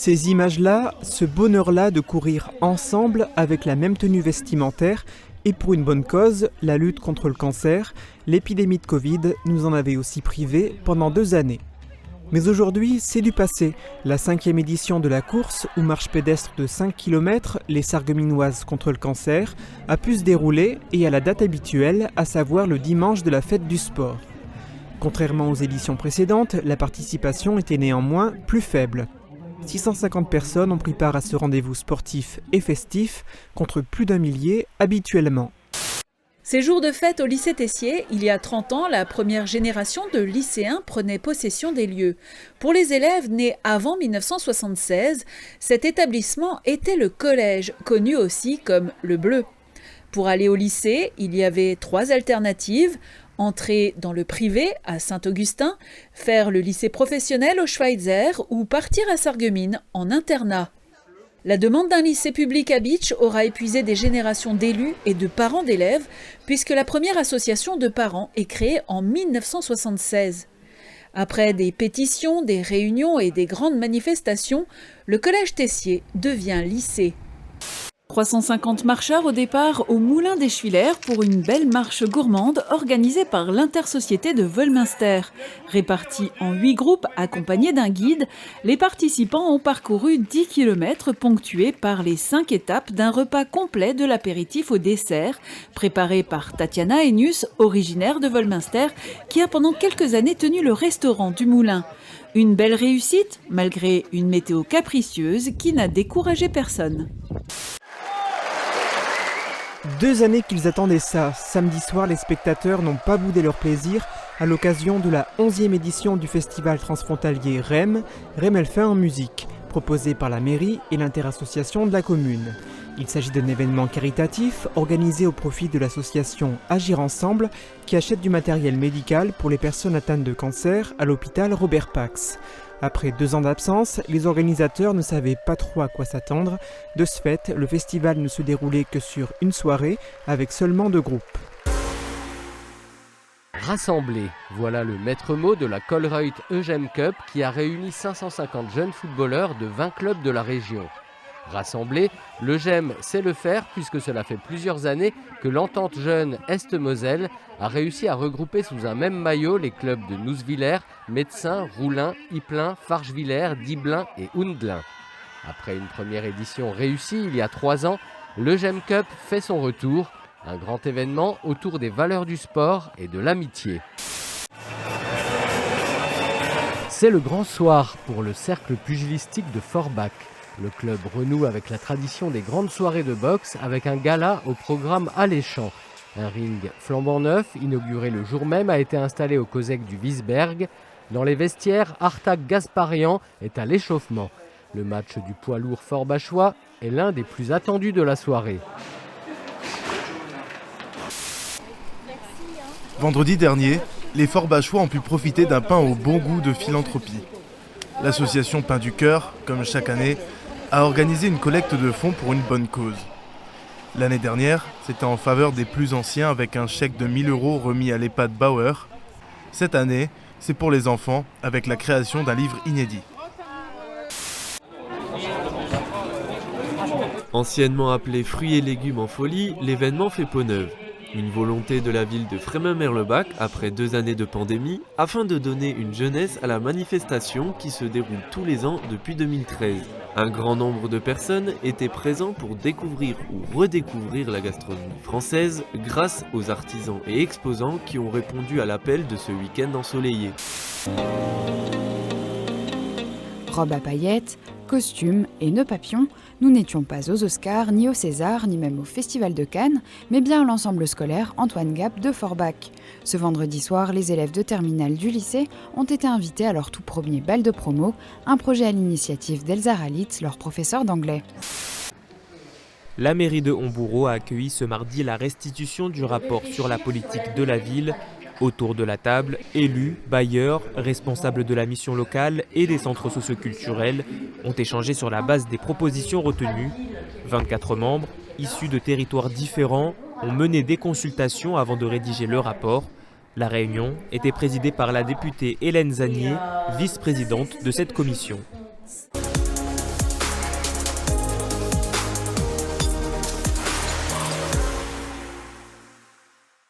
Ces images-là, ce bonheur-là de courir ensemble avec la même tenue vestimentaire et pour une bonne cause, la lutte contre le cancer, l'épidémie de Covid nous en avait aussi privés pendant 2 années. Mais aujourd'hui, c'est du passé. La 5e édition de la course, ou marche pédestre de 5 km, les Sarregueminoises contre le cancer, a pu se dérouler et à la date habituelle, à savoir le dimanche de la fête du sport. Contrairement aux éditions précédentes, la participation était néanmoins plus faible. 650 personnes ont pris part à ce rendez-vous sportif et festif, contre plus d'1 millier habituellement. Ces jours de fête au lycée Tessier, il y a 30 ans, la première génération de lycéens prenait possession des lieux. Pour les élèves nés avant 1976, cet établissement était le collège, connu aussi comme le Bleu. Pour aller au lycée, il y avait 3 alternatives. Entrer dans le privé à Saint-Augustin, faire le lycée professionnel au Schweitzer ou partir à Sarreguemines en internat. La demande d'un lycée public à Bitche aura épuisé des générations d'élus et de parents d'élèves, puisque la première association de parents est créée en 1976. Après des pétitions, des réunions et des grandes manifestations, le collège Tessier devient lycée. 350 marcheurs au départ au Moulin des Schwiller pour une belle marche gourmande organisée par l'Intersociété de Wolminster. Répartis en 8 groupes accompagnés d'un guide, les participants ont parcouru 10 km ponctués par les 5 étapes d'un repas complet de l'apéritif au dessert, préparé par Tatiana Enius, originaire de Wolminster, qui a pendant quelques années tenu le restaurant du Moulin. Une belle réussite, malgré une météo capricieuse qui n'a découragé personne. 2 années qu'ils attendaient ça. Samedi soir, les spectateurs n'ont pas boudé leur plaisir à l'occasion de la 11e édition du festival transfrontalier REM, Remelfin en musique, proposé par la mairie et l'interassociation de la commune. Il s'agit d'un événement caritatif organisé au profit de l'association Agir Ensemble qui achète du matériel médical pour les personnes atteintes de cancer à l'hôpital Robert Pax. Après 2 ans d'absence, les organisateurs ne savaient pas trop à quoi s'attendre. De ce fait, le festival ne se déroulait que sur une soirée, avec seulement 2 groupes. Rassembler, voilà le maître mot de la Colruyt Eugem Cup qui a réuni 550 jeunes footballeurs de 20 clubs de la région. Rassembler, l'Eugem sait le faire puisque cela fait plusieurs années que l'entente jeune Est-Moselle a réussi à regrouper sous un même maillot les clubs de Nousviller, Médecin, Roulin, Ypelin, Farchevillers, Dibelin et Houndelin. Après une première édition réussie il y a 3 ans, l'Eugem Cup fait son retour, un grand événement autour des valeurs du sport et de l'amitié. C'est le grand soir pour le cercle pugilistique de Forbach. Le club renoue avec la tradition des grandes soirées de boxe avec un gala au programme alléchant. Un ring flambant neuf, inauguré le jour même, a été installé au COSEC du Wiesberg. Dans les vestiaires, Artak Gasparian est à l'échauffement. Le match du poids lourd forbachois est l'un des plus attendus de la soirée. Vendredi dernier, les Forbachois ont pu profiter d'un pain au bon goût de philanthropie. L'association Pain du Cœur, comme chaque année, a organisé une collecte de fonds pour une bonne cause. L'année dernière, c'était en faveur des plus anciens avec un chèque de 1 000 € remis à l'EHPAD Bauer. Cette année, c'est pour les enfants avec la création d'un livre inédit. Anciennement appelé Fruits et légumes en folie, l'événement fait peau neuve. Une volonté de la ville de Frémin-Merlebach après 2 années de pandémie afin de donner une jeunesse à la manifestation qui se déroule tous les ans depuis 2013. Un grand nombre de personnes étaient présents pour découvrir ou redécouvrir la gastronomie française grâce aux artisans et exposants qui ont répondu à l'appel de ce week-end ensoleillé. Robe à paillettes, costumes et nœuds papillons, nous n'étions pas aux Oscars, ni au César, ni même au Festival de Cannes, mais bien à l'ensemble scolaire Antoine Gap de Forbach. Ce vendredi soir, les élèves de terminale du lycée ont été invités à leur tout premier bal de promo, un projet à l'initiative d'Elsa Ralitz, leur professeur d'anglais. La mairie de Homboureau a accueilli ce mardi la restitution du rapport sur la politique de la ville. Autour de la table, élus, bailleurs, responsables de la mission locale et des centres socioculturels ont échangé sur la base des propositions retenues. 24 membres, issus de territoires différents, ont mené des consultations avant de rédiger le rapport. La réunion était présidée par la députée Hélène Zanier, vice-présidente de cette commission.